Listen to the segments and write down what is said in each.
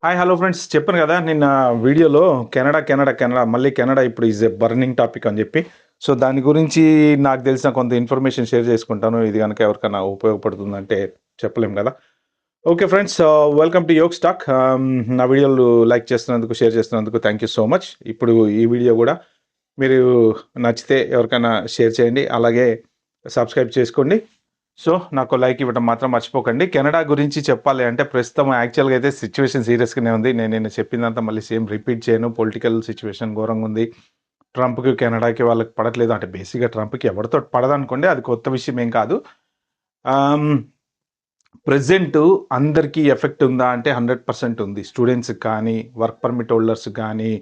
Hi hello friends చెప్పాను కదా నిన్న వీడియోలో కెనడా మళ్ళీ కెనడా ఇప్పుడు ఈజ్ ఎ బర్నింగ్ టాపిక్ అని చెప్పి సో దాని గురించి నాకు తెలిసిన కొంత ఇన్ఫర్మేషన్ షేర్ చేసుకుంటాను ఇది కనుక ఎవరికైనా ఉపయోగపడుతుందంటే చెప్పలేం కదా okay friends welcome to Yog stock నా వీడియోలు లైక్ చేస్తున్నందుకు షేర్ చేస్తున్నందుకు థ్యాంక్ యూ సో మచ్ ఇప్పుడు ఈ వీడియో కూడా మీరు నచ్చితే ఎవరికైనా షేర్ చేయండి అలాగే సబ్స్క్రైబ్ చేసుకోండి సో నాకు లైక్ ఇవ్వడం మాత్రం మర్చిపోకండి కెనడా గురించి చెప్పాలి అంటే ప్రస్తుతం యాక్చువల్గా అయితే సిచ్యువేషన్ సీరియస్గానే ఉంది నేను చెప్పిందంతా మళ్ళీ సేమ్ రిపీట్ చేయను పొలిటికల్ సిచ్యువేషన్ ఘోరంగా ఉంది ట్రంప్కి కెనడాకి వాళ్ళకి పడట్లేదు అంటే బేసిక్గా ట్రంప్కి ఎవరితో పడదనుకోండి అది కొత్త విషయం ఏం కాదు ప్రజెంట్ అందరికీ ఎఫెక్ట్ ఉందా అంటే 100% ఉంది స్టూడెంట్స్కి కానీ వర్క్ పర్మిట్ హోల్డర్స్ కానీ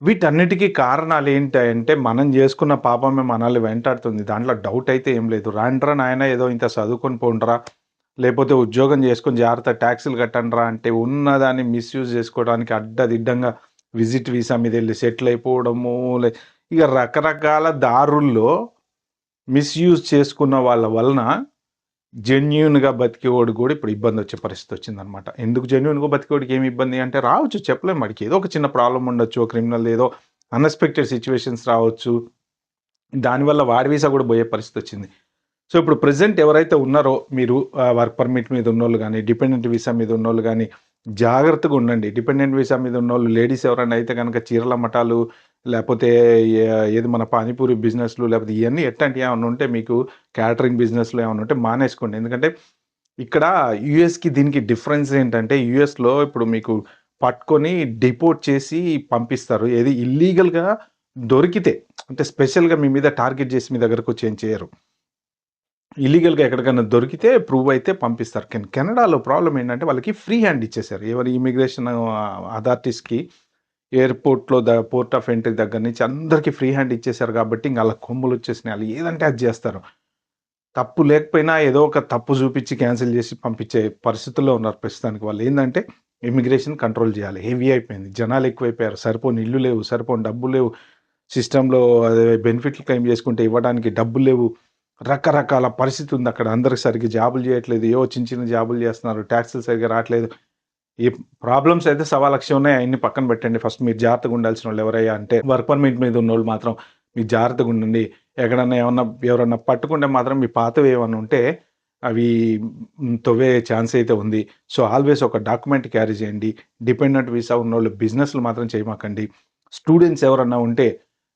వీటన్నిటికీ కారణాలు ఏంటంటే మనం చేసుకున్న పాపమే మనల్ని వెంటాడుతుంది. దాంట్లో డౌట్ అయితే ఏం లేదు. రాండ్రా నాయనా ఏదో ఇంత చదువుకొని పోండ్రా, లేపోతే ఉద్యోగం చేసుకొని జాగ్రత్త ట్యాక్సులు కట్టండ్రా అంటే ఉన్నదాన్ని మిస్‌యూజ్ చేసుకోవడానికి అడ్డదిడ్డంగా విజిట్ వీసా మీదెళ్లి సెటిల్ అయిపోవడము, ఇక రకరకాల దారుల్లో మిస్‌యూజ్ చేసుకున్న వాళ్ళ వలన జెన్యూన్‌గా బతికేవాడు కూడా ఇప్పుడు ఇబ్బందొచ్చే పరిస్థితి వచ్చిందనమాట. ఎందుకు జెన్యూన్‌గా బతికేవాడికి ఏమి ఇబ్బంది అంటే రావచ్చు చెప్పలేం వాడికి. ఏదో ఒక చిన్న ప్రాబ్లమ్ ఉండొచ్చు. క్రిమినల్ ఏదో అన్‌ఎక్స్‌పెక్టెడ్ సిట్యుయేషన్స్ రావచ్చు. దానివల్ల వాడి వీసా కూడా పోయే పరిస్థితి వచ్చింది. సో, ఇప్పుడు ప్రెజెంట్ ఎవరైతే ఉన్నారో మీరు వర్క్ పర్మిట్ మీద ఉన్నోళ్ళు గానీ, డిపెండెంట్ వీసా మీద ఉన్నోళ్ళు గానీ, జాగ్రత్తగా ఉండండి. డిపెండెంట్ వీసా మీద ఉన్నోళ్ళు లేడీస్ ఎవరైనా అయితే గనక చీరల మఠాలు లేపోతే ఏది మన పానీపూరి బిజినెస్‌లు లేపోతే ఇయన్నీ ఎట్లాంటియి ఏమన్నా ఉంటే మీకు క్యాటరింగ్ బిజినెస్‌లో ఏమన్నా ఉంటే మానేసుకోండి. ఎందుకంటే ఇక్కడ యూఎస్‌కి దీనికి డిఫరెన్స్ ఏంటంటే యూఎస్‌లో ఇప్పుడు మీకు పట్టుకొని డిపోర్ట్ చేసి పంపిస్తారు. ఏది ఇల్లీగల్‌గా దొరికితే అంటే స్పెషల్‌గా మీ మీద టార్గెట్ చేసి మీ దగ్గరకొచ్చి ఏం చేయరు. ఇల్లీగల్‌గా ఎక్కడికైనా దొరికితే ప్రూవ్ అయితే పంపిస్తారు. కానీ కెనడాలో ప్రాబ్లమ్ ఏంటంటే వాళ్ళకి ఫ్రీ హ్యాండ్ ఇచ్చేసారు. ఎవరి ఇమిగ్రేషన్ అథారిటీస్‌కి ఎయిర్‌పోర్ట్‌లో పోర్ట్ ఆఫ్ ఎంట్రీ దగ్గర నుంచి అందరికి ఫ్రీ హ్యాండ్ ఇచ్చేసారు కాబట్టి ఇంక ఆళ్ళ కొమ్ములొచ్చేసినాయి. ఆళ్ళు ఏదంటే అది జేస్తారు. తప్పు లేకపోయినా ఏదో ఒక తప్పు చూపిచ్చి క్యాన్సిల్ జేసి పంపించే పరిస్థితుల్లో ఉన్నారు ప్రస్తుతానికి. వాళ్ళేందంటే ఇమిగ్రేషన్ కంట్రోల్ జేయాలి. హెవీ అయిపోయింది. జనాలు ఎక్కువైపోయారు. సరిపోని ఇల్లు లేవు, సరిపోని డబ్బులు లేవు. సిస్టమ్‌లో అదే బెనిఫిట్లు క్లెయిమ్ చేసుకుంటే ఇవ్వడానికి డబ్బులు లేవు. రకరకాల పరిస్థితి ఉంది అక్కడ. అందరికి సరిగ్గా జాబులు చేయట్లేదు. ఏవో చిన్న చిన్న జాబులు చేస్తున్నారు. టాక్సులు సరిగ్గా రాట్లేదు. ఈ ప్రాబ్లమ్స్ అయితే సవాలక్ష ఉన్నాయి. అయన్నీ పక్కన పెట్టండి. ఫస్ట్ మీరు జాగ్రత్తగా ఉండాల్సినోళ్ళు ఎవరయ్యా అంటే వర్క్ పర్మిట్ మీద ఉన్నోళ్ళు మాత్రం మీరు జాగ్రత్తగా ఉండండి. ఎక్కడన్నా ఎవరన్నా పట్టుకుంటే మాత్రం మీ పాతవి ఏమన్నా ఉంటే అవి తవ్వే ఛాన్స్ అయితే ఉంది. సో, ఆల్వేస్ ఒక డాక్యుమెంట్ క్యారీ చేయండి. డిపెండెంట్ వీసా ఉన్నోళ్ళు బిజినెస్‌లు మాత్రం చేయమాకండి. స్టూడెంట్స్ ఎవరన్నా ఉంటే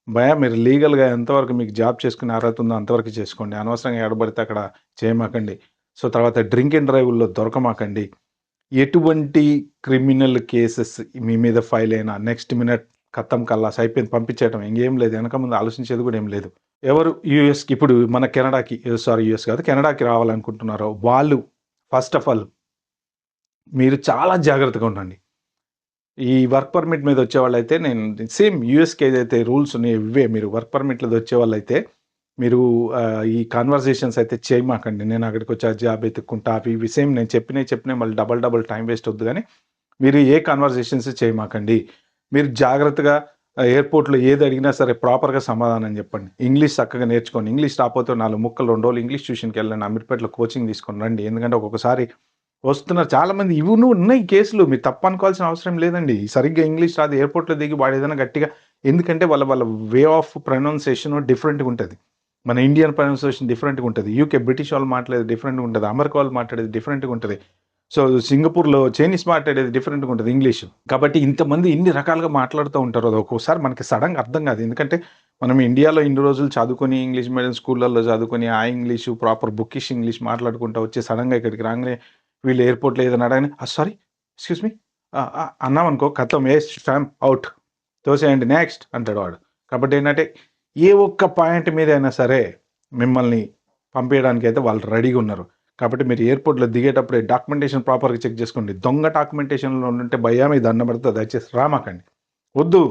భయ్యా మీరు లీగల్‌గా ఎంతవరకు మీకు జాబ్ చేసుకునే అర్హత ఉందో అంతవరకు చేసుకోండి. అనవసరంగా ఎక్కడ పడితే అక్కడ చేయమాకండి. సో, తర్వాత డ్రింక్ అండ్ డ్రైవ్‌ల్లో దొరకమాకండి. ఎటువంటి క్రిమినల్ కేసెస్ మీ మీద ఫైల్ అయినా నెక్స్ట్ మినిట్ ఖతం ఖల్లాస్ అయిపోయింది పంపించేయటం. ఇంకేం లేదు. వెనక ముందు ఆలోచించేది కూడా ఏం లేదు. ఎవరు యూఎస్‌కి ఇప్పుడు మన కెనడాకి యూఎస్ కాదు కెనడాకి రావాలనుకుంటున్నారో వాళ్ళు ఫస్ట్ ఆఫ్ ఆల్ మీరు చాలా జాగ్రత్తగా ఉండండి. ఈ వర్క్ పర్మిట్ మీద వచ్చేవాళ్ళైతే నేను సేమ్ యూఎస్‌కి ఏదైతే రూల్స్ ఉన్నాయో ఇవే. మీరు వర్క్ పర్మిట్‌లో వచ్చేవాళ్ళైతే మీరు ఈ కన్వర్జేషన్స్ అయితే చేయమాకండి. నేను అక్కడికొచ్చి ఆ జాబ్ ఎతుక్కుంటా అవి ఇవి సేమ్ నేను చెప్పినయి మళ్ళీ డబుల్ టైం వేస్ట్ వద్దు గానీ, మీరు ఏ కన్వర్జేషన్స్ చేయమాకండి. మీరు జాగ్రత్తగా ఎయిర్‌పోర్ట్‌లో ఏది అడిగినా సరే ప్రాపర్‌గా సమాధానం చెప్పండి. ఇంగ్లీష్ చక్కగా నేర్చుకోండి. ఇంగ్లీష్ రాకపోతే 4 ముక్కలు 2 రోజులు ఇంగ్లీష్ ట్యూషన్‌కెళ్ళండి. అమీర్పేటలో కోచింగ్ తీసుకొని రండి. ఎందుకంటే ఒక్కొక్కసారి వస్తున్నారు చాలామంది ఇవును ఉన్నాయి కేసులు. మీరు తప్పనుకోవాల్సిన అవసరం లేదండి. సరిగ్గా ఇంగ్లీష్ రాదు ఎయిర్‌పోర్ట్‌లో దిగి వాడేదైనా గట్టిగా ఎందుకంటే వాళ్ళ వే ఆఫ్ ప్రొనౌన్సియేషన్ డిఫరెంట్‌గా ఉంటది. మన ఇండియన్ ప్రొనౌన్సియేషన్ డిఫరెంట్‌గా ఉంటది. యూకే బ్రిటిష్ వాళ్ళు మాట్లాడేది డిఫరెంట్‌గా ఉంటది. అమెరికా వాళ్ళు మాట్లాడేది డిఫరెంట్‌గా ఉంటది. సో, సింగపూర్‌లో చైనీస్ మాట్లాడేది డిఫరెంట్‌గా ఉంటది ఇంగ్లీషు. కాబట్టి ఇంతమంది ఇన్ని రకాలుగా మాట్లాడుతూ ఉంటారు. అది ఒక్కోసారి మనకి సడెన్‌గా అర్థం కాదు. ఎందుకంటే మనం ఇండియాలో ఇన్ని రోజులు చదువుకొని ఇంగ్లీష్ మీడియం స్కూళ్ళల్లో చదువుకొని ఆ ఇంగ్లీషు ప్రాపర్ బుకిష్ ఇంగ్లీష్ మాట్లాడుకుంటా వచ్చి సడెన్‌గా ఇక్కడికి రాంగానే వీళ్ళు ఎయిర్‌పోర్ట్‌లో ఏదైనా అడగని సారీ ఎక్స్‌క్యూజ్ మీ అన్నామనుకో ఖతం స్టాంప్ ఔట్ తోసేయండి నెక్స్ట్ అంటాడు వాడు. కాబట్టి ఏంటంటే ఏ ఒక్క పాయింట్ మీదైనా సరే మిమ్మల్ని పంపియడానికైతే వాళ్ళు రెడీగా ఉన్నారు. కాబట్టి మీరు ఎయిర్‌పోర్ట్‌లో దిగేటప్పుడే డాక్యుమెంటేషన్ ప్రాపర్‌గా చెక్ చేసుకోండి. దొంగ డాక్యుమెంటేషన్‌లో ఉంటే భయ్యా మీకు దండం పెడతా దయచేసి రామాకండి. వద్దు.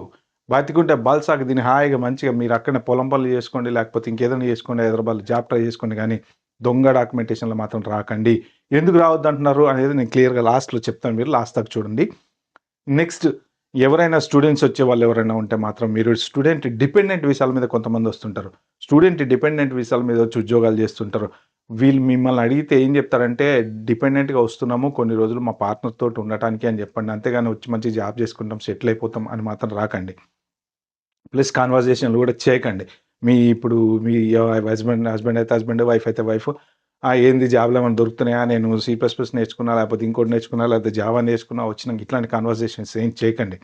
బతికుంటే బల్సాకు తిని హాయిగా మంచిగా మీరు అక్కడనే పొలం పనులు చేసుకోండి. లేకపోతే ఇంకేదైనా చేసుకోండి. హైదరాబాద్‌లో జాబ్ ట్రై చేసుకోండి గానీ దొంగ డాక్యుమెంటేషన్‌లో మాత్రం రాకండి. ఎందుకు రావద్దంటున్నారు అనేది నేను క్లియర్‌గా లాస్ట్‌లో చెప్తాను. మీరు లాస్ట్ దాకా చూడండి. నెక్స్ట్ ఎవరైనా స్టూడెంట్స్ వచ్చేవాళ్ళు ఎవరైనా ఉంటే మాత్రం మీరు స్టూడెంట్ డిపెండెంట్ వీసాల మీద కొంతమంది వస్తుంటారు. స్టూడెంట్ డిపెండెంట్ వీసాల మీద వచ్చి ఉద్యోగాలు చేస్తుంటారు. వీళ్ళు మిమ్మల్ని అడిగితే ఏం చెప్తారంటే, డిపెండెంట్‌గా వస్తున్నాము, కొన్ని రోజులు మా పార్ట్నర్ తోటి ఉండటానికి అని చెప్పండి. అంతేగాని వచ్చి మంచి జాబ్ చేసుకుంటాం, సెటిల్ అయిపోతాం అని మాత్రం రాకండి. ప్లస్ కాన్వర్జేషన్‌లు కూడా చేయకండి. ఇప్పుడు మీ హస్బెండ్ అయితే హస్బెండ్, వైఫ్ అయితే వైఫ్. ఏంది జాబ్‌లో ఏమైనా దొరుకుతున్నాయా? నేను సి ప్లస్ ప్లస్ నేర్చుకున్నా, లేకపోతే ఇంకోటి నేర్చుకున్నా, లేకపోతే జావా నేర్చుకున్నా, వచ్చినంక ఇట్లాంటి కాన్వర్జేషన్స్ ఏం చేయకండి.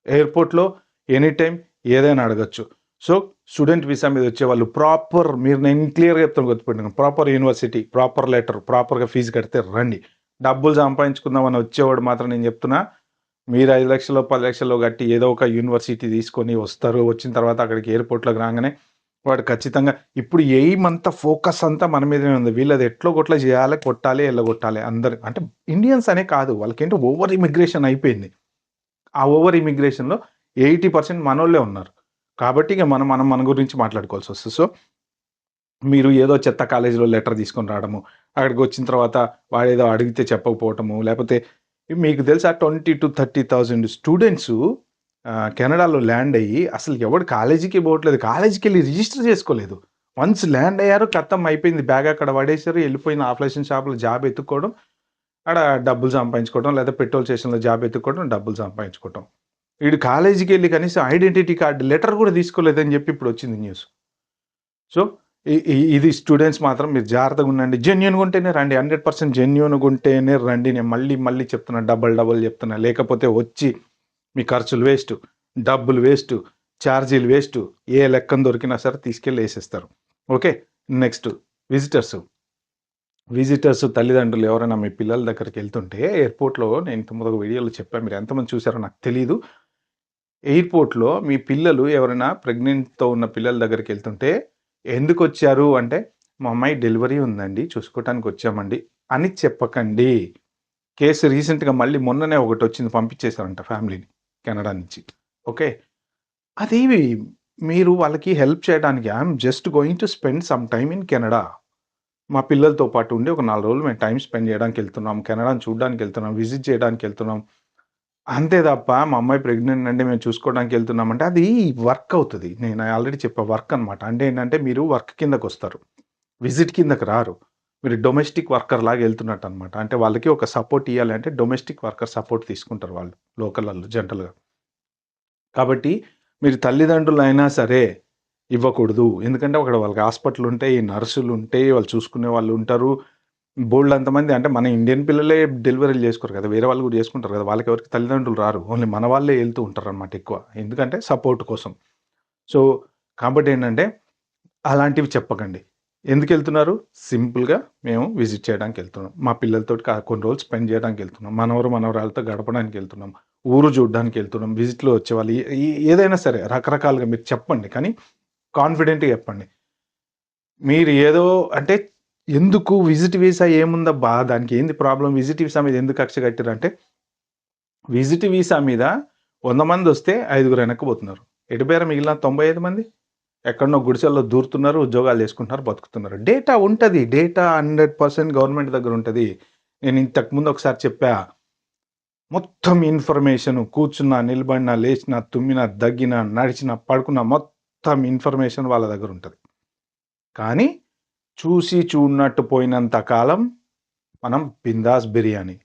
ఎయిర్‌పోర్ట్‌లో ఎనీ టైమ్ ఏదైనా అడగొచ్చు. సో, స్టూడెంట్ వీసా మీద వచ్చేవాళ్ళు నేను క్లియర్‌గా చెప్తాను, గుర్తుపెట్టుకోండి. ప్రాపర్ యూనివర్సిటీ, ప్రాపర్ లెటర్, ప్రాపర్‌గా ఫీజు కడితే రండి. డబ్బులు సంపాదించుకుందామని వచ్చేవాడు మాత్రం నేను చెప్తున్నా, మీరు 5,00,000 10,00,000 కట్టి ఏదో ఒక యూనివర్సిటీ తీసుకొని వస్తారు. వచ్చిన తర్వాత అక్కడికి ఎయిర్‌పోర్ట్‌లోకి రాంగానే వాడు ఖచ్చితంగా ఇప్పుడు ఎయిమ్ అంతా, ఫోకస్ అంతా మన మీదనే ఉంది. వీళ్ళది ఎట్లో గొట్ల చేయాలి, కొట్టాలి, ఎల్లగొట్టాలి అందరు. అంటే ఇండియన్స్ అనే కాదు, వాళ్ళకేంటో ఓవర్ ఇమిగ్రేషన్ అయిపోయింది. ఆ ఓవర్ ఇమిగ్రేషన్‌లో 80% మనోళ్ళే ఉన్నారు. కాబట్టి ఇగ మనం మనం మన గురించి మాట్లాడుకోవాల్సొస్తది. సో, మీరు ఏదో చెత్త కాలేజీలో లెటర్ తీసుకొని రావడము, అక్కడికొచ్చిన తర్వాత వాడేదో అడిగితే చెప్పకపోవటము, లేపోతే మీకు తెలుసా 20,000-30,000 స్టూడెంట్సు కెనడాలో ల్యాండ్ అయ్యి అసలు ఎవడు కాలేజీకే పోవట్లేదు. కాలేజీకెళ్ళి రిజిస్టర్ చేసుకోలేదు. వన్స్ ల్యాండ్ అయ్యారు, ఖతం అయిపోయింది. బ్యాగ్ అక్కడ పడేసారు. ఎళ్ళిపోయిన ఆఫ్లేషన్ షాప్‌లో జాబ్ ఎతుక్కోవడం, ఆడ డబ్బులు సంపాదించుకోవడం, లేదా పెట్రోల్ స్టేషన్‌లో జాబ్ ఎతుక్కోవడం, డబ్బులు సంపాదించుకోవటం. ఈడు కాలేజీకెళ్ళి కనీసం ఐడెంటిటీ కార్డ్ లెటర్ కూడా తీసుకోలేదని చెప్పి ఇప్పుడొచ్చింది న్యూస్. సో, ఇది స్టూడెంట్స్ మాత్రం మీరు జాగ్రత్తగుండండి. జెన్యూన్‌గా ఉంటేనే రండి. 100% జెన్యూన్‌గా ఉంటేనే రండి. నేను మళ్ళీ మళ్ళీ చెప్తున్నా. డబల్ డబల్ చెప్తున్నా. లేకపోతే వచ్చి మీ ఖర్చులు వేస్టు, డబ్బులు వేస్టు, చార్జీలు వేస్టు. ఏ లెక్కన దొరికినా సరే తీసుకెళ్ళి ఏసేస్తారు. ఓకే. Next visitors. విజిటర్స్ తల్లిదండ్రులు ఎవరైనా మీ పిల్లల దగ్గరికెళ్తుంటే ఎయిర్‌పోర్ట్‌లో నేను ఇంతకుముందు ఒక వీడియోలో చెప్పా. మీరు ఎంతమంది చూసారో నాకు తెలీదు. ఎయిర్‌పోర్ట్‌లో మీ పిల్లలు ఎవరైనా ప్రెగ్నెంట్‌తో ఉన్న పిల్లల దగ్గరికెళ్తుంటే, ఎందుకొచ్చారు అంటే, మా అమ్మాయి డెలివరీ ఉందండి, చూసుకోవటానికొచ్చామండి అని చెప్పకండి. కేసు రీసెంట్‌గా మళ్ళీ మొన్ననే ఒకటొచ్చింది, పంపించేసారంట ఫ్యామిలీని కెనడా నుంచి. ఓకే. అది మీరు వాళ్ళకి హెల్ప్ చేయడానికి I'm just going to spend some time in Canada. మా పిల్లలతో పాటు ఉండి ఒక 4 రోజులు మేము టైమ్ స్పెండ్ చేయడానికెళ్తున్నాం. కెనడాని చూడ్డానికెళ్తున్నాం. విజిట్ చేయడానికెళ్తున్నాం. అంతే తప్ప మా అమ్మాయి ప్రెగ్నెంట్ అండి, మేము చూసుకోవడానికెళ్తున్నామంటే అది వర్క్ అవుతది. నేను ఆల్రెడీ చెప్పా, వర్క్ అనమాట. అంటే ఏంటంటే మీరు వర్క్ కిందకొస్తారు. విజిట్ కిందకి రారు. మీరు డొమెస్టిక్ వర్కర్ లాగా ఎళ్తున్నట్టనమాట. అంటే వాళ్ళకి ఒక సపోర్ట్ ఇయ్యాలి అంటే డొమెస్టిక్ వర్కర్ సపోర్ట్ తీసుకుంటారు వాళ్ళు లోకల్‌లలో జనరల్‌గా. కాబట్టి మీరు తల్లిదండ్రులైనా సరే ఇవ్వకూడదు. ఎందుకంటే అక్కడ వాళ్ళకి హాస్పిటలుంటాయి, నర్సులుంటాయి, వాళ్ళు చూసుకునే వాళ్ళుంటారు. బోలెడంతమంది, అంటే మన ఇండియన్ పిల్లలే డెలివరీలు చేసుకోరు కదా! వేరే వాళ్ళు కూడా చేసుకుంటారు కదా! వాళ్ళకెవరికి తల్లిదండ్రులు రారు. ఓన్లీ మన వాళ్ళే ఎళ్తూ ఉంటారనమాట ఎక్కువ. ఎందుకంటే సపోర్ట్ కోసం. సో, కాబట్టేంటంటే అలాంటివి చెప్పకండి. ఎందుకెళ్తున్నారు? సింపుల్‌గా మేము విజిట్ చేయడానికెళ్తున్నాం. మా పిల్లలతోటి కొన్ని రోజులు స్పెండ్ చేయడానికెళ్తున్నాం. మనవరు, మనవరాలతో గడపడానికెళ్తున్నాం. ఊరు చూడ్డానికెళ్తున్నాం. విజిట్‌లో వచ్చేవాళ్ళు ఏదైనా సరే రకరకాలుగా మీరు చెప్పండి. కానీ కాన్ఫిడెంట్‌గా చెప్పండి. మీరు ఏదో అంటే ఎందుకు విజిట్ వీసా ఏముందబ్బా! దానికి ఏంది ప్రాబ్లమ్? విజిట్ వీసా మీద ఎందుకు కక్ష కట్టిర్రంటే, విజిట్ వీసా మీద 100 మందొస్తే ఐదుగురు వెనక్కిపోతున్నారు. ఎటు పోయారు మిగిలిన 95 మంది? ఎక్కడనో గుడిసెల్లో దూరుతున్నారు, ఉద్యోగాలు చేసుకుంటున్నారు, బతుకుతున్నారు. డేటా ఉంటది. డేటా 100% గవర్నమెంట్ దగ్గర ఉంటది. నేను ఇంతకు ముందు ఒకసారి చెప్పా. మొత్తం ఇన్ఫర్మేషను కూర్చున్నా, నిలబడినా, లేచినా, తుమ్మినా, దగ్గినా, నడిచినా, పడుకున్నా మొత్తం ఇన్ఫర్మేషన్ వాళ్ళ దగ్గరుంటది. కానీ చూసి చూడనట్టు పోయినంత కాలం మనం బిందాస్ బిర్యానీ.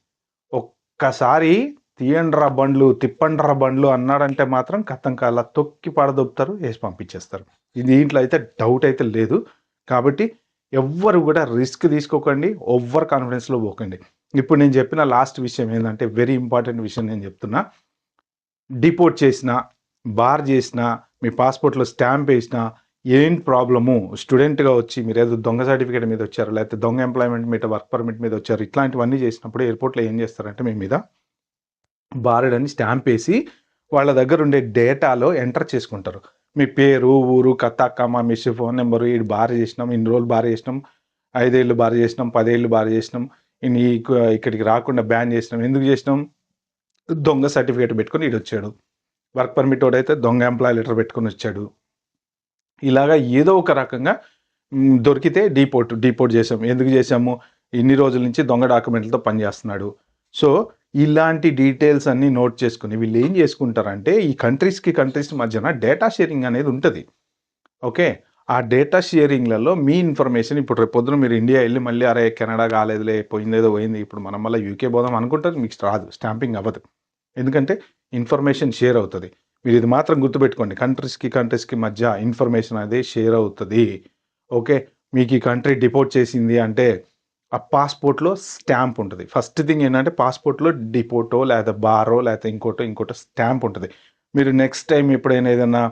ఒక్కసారి తీయండ్రా బండ్లు, తిప్పండ్రా బండ్లు అన్నాడంటే మాత్రం ఖతం కాలా తొక్కి పడదొబ్బుతారు, ఏసి పంపించేస్తారు. దీంట్లో అయితే డౌట్ అయితే లేదు. కాబట్టి ఎవ్వరు గూడా రిస్క్ తీసుకోకండి. ఓవర్ కాన్ఫిడెన్స్‌లో పోకండి. ఇప్పుడు నేను చెప్పిన లాస్ట్ విషయం ఏందంటే వెరీ ఇంపార్టెంట్ విషయం నేను చెప్తున్నా. డిపోర్ట్ చేసినా, బార్ చేసినా, మీ పాస్‌పోర్ట్‌లో స్టాంప్ ఏసినా ఏం ప్రాబ్లము స్టూడెంట్‌గా వచ్చి మీరేదో దొంగ సర్టిఫికేట్ మీద వచ్చారు, లేకపోతే దొంగ ఎంప్లాయ్‌మెంట్ మీద, వర్క్ పర్మిట్ మీద వచ్చారు. ఇట్లాంటివన్నీ చేసినప్పుడు ఎయిర్‌పోర్ట్‌లో ఏం చేస్తారంటే మీ మీద బారెడని స్టాంప్ ఏసి వాళ్ళ దగ్గరుండే డేటాలో ఎంటర్ చేసుకుంటారు. మీ పేరు, ఊరు, కథ, కమా, మిస్ ఫోను నంబరు, ఈడు బార్ చేసినాం, ఇన్ని రోజులు బార్ చేసినాం, 5 ఏళ్ళు బార్ చేసినాం, 10 ఏళ్ళు బార్ చేసినాం, ఈయన్ని ఇక్కడికి రాకుండా బ్యాన్ చేసినాం. ఎందుకు చేసినాం? దొంగ సర్టిఫికేట్ పెట్టుకొని ఈడొచ్చాడు. వర్క్ పర్మిటోడైతే దొంగ ఎంప్లాయీ లెటర్ పెట్టుకొనొచ్చాడు. ఇలాగ ఏదో ఒక రకంగా దొరికితే డీపోర్ట్ చేసాం. ఎందుకు చేసాము? ఇన్ని రోజుల నుంచి దొంగ డాక్యుమెంట్లతో పనిచేస్తున్నాడు. సో, ఇలాంటి డీటెయిల్స్ అన్నీ నోట్ చేసుకొని వీళ్ళేం చేసుకుంటారంటే, ఈ కంట్రీస్ మధ్యన డేటా షేరింగ్ అనేది ఉంటది. ఓకే. ఆ డేటా షేరింగ్‌లలో మీ ఇన్ఫర్మేషన్ ఇప్పుడు రేపు పొద్దున మీరు ఇండియా ఎళ్లి మళ్ళీ అరే! కెనడా కాలేదులే పోయిందేదో పోయింది. ఇప్పుడు మనం మళ్ళా యూకే పోదాం అనుకుంటారు. మీకు రాదు. స్టాంపింగ్ అవ్వదు. ఎందుకంటే ఇన్ఫర్మేషన్ షేర్ అవుతది. మీరు ఇది మాత్రం గుర్తుపెట్టుకోండి. కంట్రీస్‌కి మధ్య ఇన్ఫర్మేషన్ అనేది షేర్ అవుతది. ఓకే. మీకు ఈ కంట్రీ డిపోర్ట్ చేసింది అంటే ఆ పాస్‌పోర్ట్‌లో స్టాంప్ ఉంటది. ఫస్ట్ థింగ్ ఏంటంటే పాస్‌పోర్ట్‌లో డిపోర్టో లేకపోతే బారో లేకపోతే ఇంకోటో స్టాంప్ ఉంటది. మీరు నెక్స్ట్ టైమ్ ఎప్పుడైనా ఏదన్నా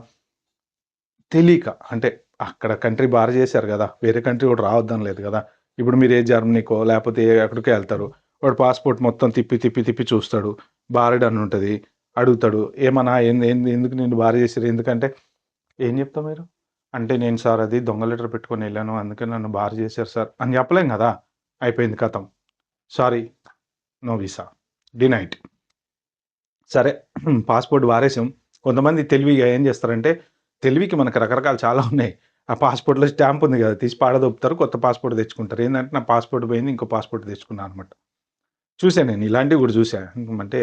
తెలీక అంటే అక్కడ కంట్రీ బార్ చేశారు గదా! వేరే కంట్రీ వాడు రావద్దని లేదు గదా! ఇప్పుడు మీరు ఏ జర్మనీకో లేపోతే ఎక్కడికో ఎళ్తారు. వాడు పాస్‌పోర్ట్ మొత్తం తిప్పి చూస్తాడు. బారెడ్ అని ఉంటది. అడుగుతాడు. ఏమన్నా ఏంది ఏంది ఎందుకు నిన్ను బార్ చేసిర్రు? ఎందుకంటే ఏం చెప్తావు మీరు? అంటే నేను సార్ అది దొంగ లెటర్ పెట్టుకొని ఎళ్ళాను. అందుకే నన్ను బార్ చేశారు సార్ అని చెప్పలేం గదా! అయిపోయింది ఖతం. Sorry no visa. డినైడ్. సరే పాస్‌పోర్ట్ వారేసాం. కొంతమంది తెలివిగా ఏం చేస్తారంటే, తెలివికి మనకు రకరకాలు చాలా ఉన్నాయి. ఆ పాస్‌పోర్ట్‌లో స్టాంప్ ఉంది గదా! తీసి పాడదోపుతారు. కొత్త పాస్‌పోర్ట్ తెచ్చుకుంటారు. ఏందంటే నా పాస్‌పోర్ట్ పోయింది. ఇంకో పాస్‌పోర్ట్ తెచ్చుకున్నా అనమాట. చూసా నేను ఇలాంటివి గూడా చూసా. అంటే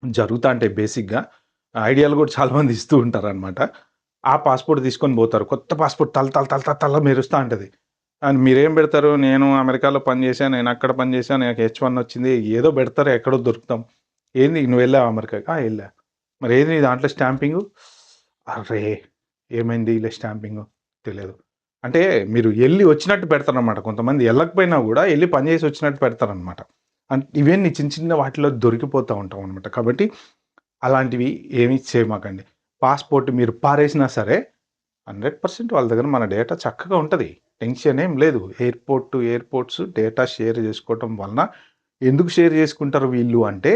జరుగుతా ఉంటాయి బేసిక్‌గా. ఐడియాలు గూడా చాలా మంది ఇస్తూ ఉంటారనమాట. ఆ పాస్‌పోర్ట్ తీసుకొని పోతారు. కొత్త పాస్‌పోర్ట్ తల మెరుస్తా ఉంటది. అండ్ మీరేం పెడతారు? నేను అమెరికాలో పని చేశా. నేను అక్కడ పని చేశా. నాకు హెచ్1 వచ్చింది. ఏదో పెడతారు. ఎక్కడో దొరుకుతాం. ఏంది నువ్వెళ్ళావా అమెరికాకి? ఆ! ఎళ్ళా. మరేంది నీ దాంట్లో స్టాంపింగు? అర్రే! ఏమైంది ఇలా స్టాంపింగు? తెలియదు. అంటే మీరు ఎళ్లి వచ్చినట్టు పెడతారనమాట. కొంతమంది ఎళ్ళకపోయినా గూడా ఎళ్లి పని చేసి వచ్చినట్టు పెడతారనమాట. ఇవన్నీ చిన్న చిన్న వాటిలో దొరికిపోతా ఉంటామనమాట. కాబట్టి అలాంటివి ఏమి చేయమాకండి. పాస్‌పోర్ట్ మీరు పారేసినా సరే 100% వాళ్ళ దగ్గర మన డేటా చక్కగా ఉంటది. టెన్షన్ ఏం లేదు. ఎయిర్‌పోర్ట్స్ డేటా షేర్ చేసుకోవటం వలన ఎందుకు షేర్ చేసుకుంటారు వీళ్ళు అంటే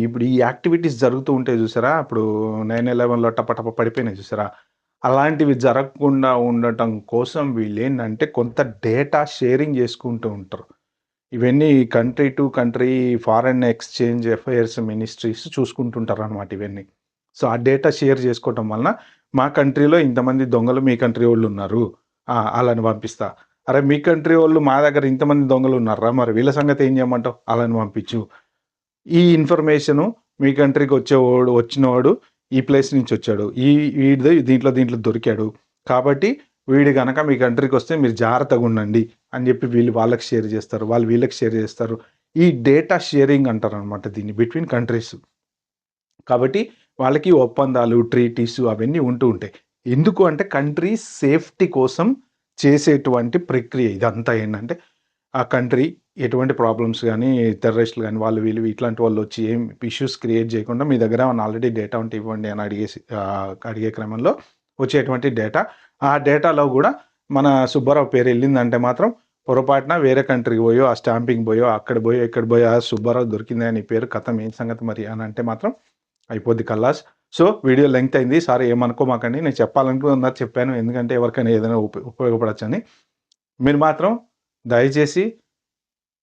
ఇప్పుడు ఈ యాక్టివిటీస్ జరుగుతూ ఉంటాయి చూసారా? ఇప్పుడు 9/11లో టప పడిపోయినాయి చూసారా? అలాంటివి జరగకుండా ఉండటం కోసం వీళ్ళేంటంటే కొంత డేటా షేరింగ్ చేసుకుంటూ ఉంటారు. ఇవన్నీ country to country foreign exchange affairs ministries చూసుకుంటుంటారనమాట ఇవన్నీ. సో, ఆ డేటా షేర్ చేసుకోవటం వలన మా కంట్రీలో ఇంతమంది దొంగలు మీ కంట్రీ వోళ్ళున్నారు. ఆళ్ళని పంపిస్తా. అరె! మీ కంట్రీ వోళ్ళు మా దగ్గర ఇంతమంది దొంగలున్నార్రా! మరి వీళ్ళ సంగతి ఏం చేయమంటావు? ఆళ్ళని పంపించు. ఈ ఇన్ఫర్మేషను మీ కంట్రీకి వచ్చినవాడు ఈ ప్లేస్ నుంచొచ్చాడు. వీడిది దీంట్లో దొరికాడు. కాబట్టి వీడు గనక మీ కంట్రీకొస్తే మీరు జాగ్రత్తగుండండి అని జెప్పి వీళ్ళు వాళ్ళకి షేర్ జేస్తారు. వాళ్ళు వీళ్ళకి షేర్ జేస్తారు. ఈ డేటా షేరింగ్ అంటారనమాట దీన్ని బిట్వీన్ కంట్రీస్. కాబట్టి వాళ్ళకి ఒప్పందాలు, ట్రీటీసు అవన్నీ ఉంటూ ఉంటాయి. ఎందుకు అంటే కంట్రీ సేఫ్టీ కోసం చేసేటువంటి ప్రక్రియ ఇదంతా ఏంటంటే, ఆ కంట్రీ ఎటువంటి ప్రాబ్లమ్స్ గానీ, టెర్రరిస్టులు గానీ, వాళ్ళు వీళ్ళు ఇట్లాంటి వాళ్ళొచ్చి ఏం ఇష్యూస్ క్రియేట్ జేయకుండా మీ దగ్గర ఏమన్నా ఆల్రెడీ డేటా ఉంటే ఇవ్వండి అని అడిగే క్రమంలో వచ్చేటువంటి డేటా. ఆ డేటాలో గూడా మన సుబ్బారావు పేరు ఎళ్ళిందంటే మాత్రం పొరపాటున వేరే కంట్రీకి బోయో, ఆ స్టాంపింగ్ బోయో, అక్కడ బోయో, ఇక్కడ బోయో ఆ సుబ్బారావు దొరికిందే నీ పేరు ఖతం ఏం సంగతి మరి అని అంటే మాత్రం అయిపోద్ది ఖల్లాస్. సో, వీడియో లెంగ్త్ అయింది. సారీ ఏమనుకోమాకండి. నేను చెప్పాలనుకున్నది చెప్పాను. ఎందుకంటే ఎవరికైనా ఏదైనా ఉపయోగపడొచ్చని. మీరు మాత్రం దయచేసి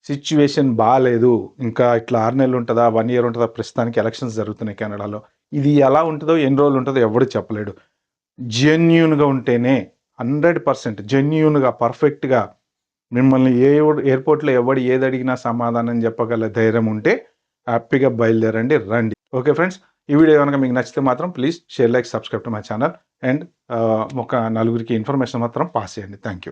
సిట్యుయేషన్ బాలేదు. ఇంకా ఇట్లా 6 నెలలుంటదా? 1 ఇయర్ ఉంటదా? ప్రస్తుతానికి ఎలక్షన్స్ జరుగుతున్నాయి కెనడాలో. ఇది ఎలా ఉంటదో, ఎన్ని రోజులుంటదో ఎవ్వడు చెప్పలేడు. జెన్యూన్‌గా ఉంటేనే 100% జెన్యూన్‌గా, పర్ఫెక్ట్‌గా మిమ్మల్ని ఎయిర్‌పోర్ట్‌లో ఎవడు ఏదడిగినా సమాధానం చెప్పగల ధైర్యం ఉంటే హ్యాపీగా బయలుదేరండి. రండి. Okay friends. ఈ వీడియో గనుక మీకు నచ్చితే మాత్రం please share, like, subscribe to my channel and ఒక నలుగురికి ఇన్ఫర్మేషన్ మాత్రం పాస్ చేయండి. Thank you.